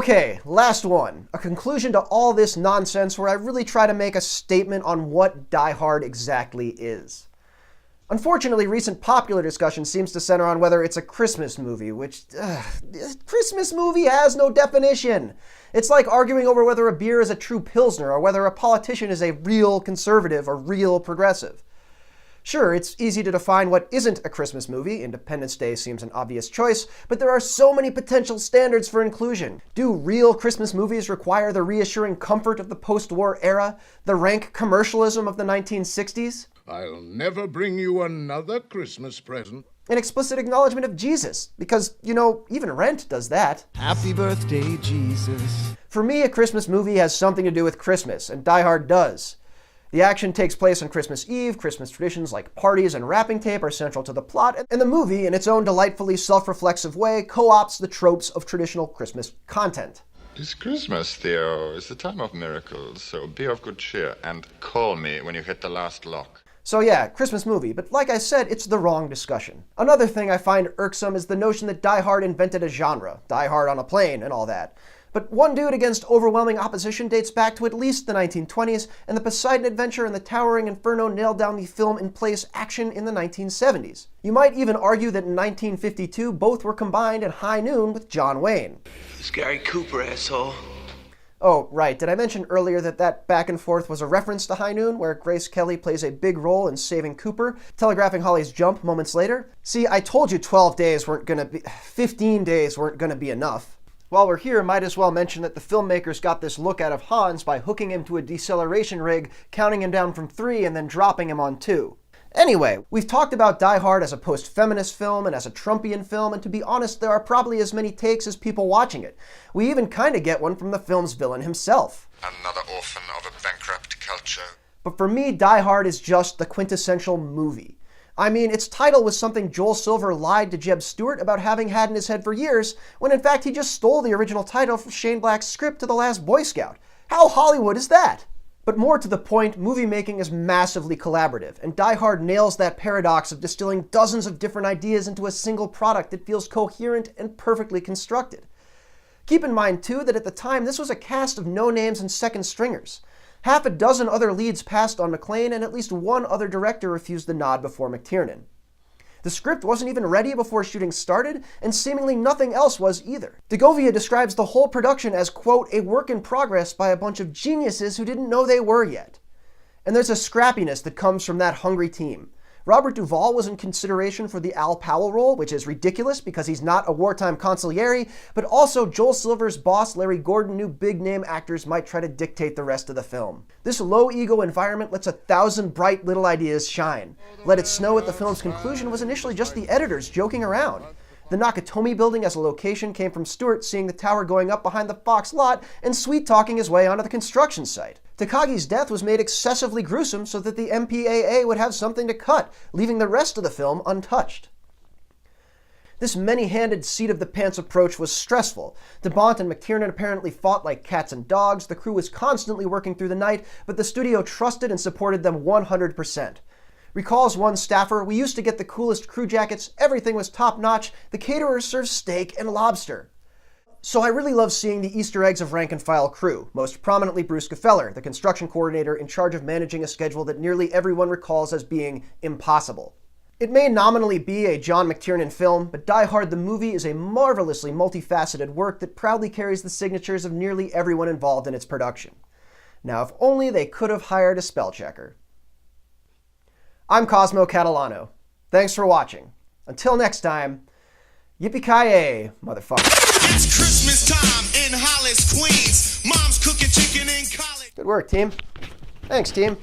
Okay, last one. A conclusion to all this nonsense where I really try to make a statement on what Die Hard exactly is. Unfortunately, recent popular discussion seems to center on whether it's a Christmas movie, which, Christmas movie has no definition. It's like arguing over whether a beer is a true Pilsner or whether a politician is a real conservative or real progressive. Sure, it's easy to define what isn't a Christmas movie. Independence Day seems an obvious choice, but there are so many potential standards for inclusion. Do real Christmas movies require the reassuring comfort of the post-war era, the rank commercialism of the 1960s? I'll never bring you another Christmas present. An explicit acknowledgement of Jesus, because, even Rent does that. Happy birthday, Jesus. For me, a Christmas movie has something to do with Christmas, and Die Hard does. The action takes place on Christmas Eve, Christmas traditions like parties and wrapping tape are central to the plot, and the movie, in its own delightfully self-reflexive way, co-opts the tropes of traditional Christmas content. It's Christmas, Theo. It's the time of miracles, so be of good cheer and call me when you hit the last lock. So yeah, Christmas movie, but like I said, it's the wrong discussion. Another thing I find irksome is the notion that Die Hard invented a genre, Die Hard on a plane and all that. But one dude against overwhelming opposition dates back to at least the 1920s, and the Poseidon Adventure and the Towering Inferno nailed down the film-in-place action in the 1970s. You might even argue that in 1952, both were combined at High Noon with John Wayne. It's Gary Cooper, asshole. Oh, right, did I mention earlier that back and forth was a reference to High Noon, where Grace Kelly plays a big role in saving Cooper, telegraphing Holly's jump moments later? See, I told you 15 days weren't gonna be enough. While we're here, might as well mention that the filmmakers got this look out of Hans by hooking him to a deceleration rig, counting him down from 3, and then dropping him on 2. Anyway, we've talked about Die Hard as a post-feminist film and as a Trumpian film, and to be honest, there are probably as many takes as people watching it. We even kinda get one from the film's villain himself. Another orphan of a bankrupt culture. But for me, Die Hard is just the quintessential movie. I mean, its title was something Joel Silver lied to Jeb Stewart about having had in his head for years, when in fact he just stole the original title from Shane Black's script to The Last Boy Scout. How Hollywood is that? But more to the point, movie making is massively collaborative, and Die Hard nails that paradox of distilling dozens of different ideas into a single product that feels coherent and perfectly constructed. Keep in mind, too, that at the time this was a cast of no-names and second stringers. Half a dozen other leads passed on McClane, and at least one other director refused the nod before McTiernan. The script wasn't even ready before shooting started, and seemingly nothing else was either. Degovia describes the whole production as, quote, a work in progress by a bunch of geniuses who didn't know they were yet. And there's a scrappiness that comes from that hungry team. Robert Duvall was in consideration for the Al Powell role, which is ridiculous because he's not a wartime consigliere, but also Joel Silver's boss, Larry Gordon, knew big-name actors might try to dictate the rest of the film. This low-ego environment lets 1,000 bright little ideas shine. Let It Snow at the film's conclusion was initially just the editors joking around. The Nakatomi building as a location came from Stewart seeing the tower going up behind the Fox lot and sweet-talking his way onto the construction site. Takagi's death was made excessively gruesome so that the MPAA would have something to cut, leaving the rest of the film untouched. This many-handed seat-of-the-pants approach was stressful. DeBont and McTiernan apparently fought like cats and dogs, the crew was constantly working through the night, but the studio trusted and supported them 100%. Recalls one staffer, "We used to get the coolest crew jackets, everything was top-notch, the caterer served steak and lobster." So I really love seeing the Easter eggs of rank-and-file crew, most prominently Bruce Gefeller, the construction coordinator in charge of managing a schedule that nearly everyone recalls as being impossible. It may nominally be a John McTiernan film, but Die Hard the movie is a marvelously multifaceted work that proudly carries the signatures of nearly everyone involved in its production. Now, if only they could have hired a spell checker. I'm Cosmo Catalano. Thanks for watching. Until next time, yippee-ki-yay, motherfucker. It's Christmas time in Hollis, Queens. Mom's cooking chicken in college. Good work, team. Thanks, team.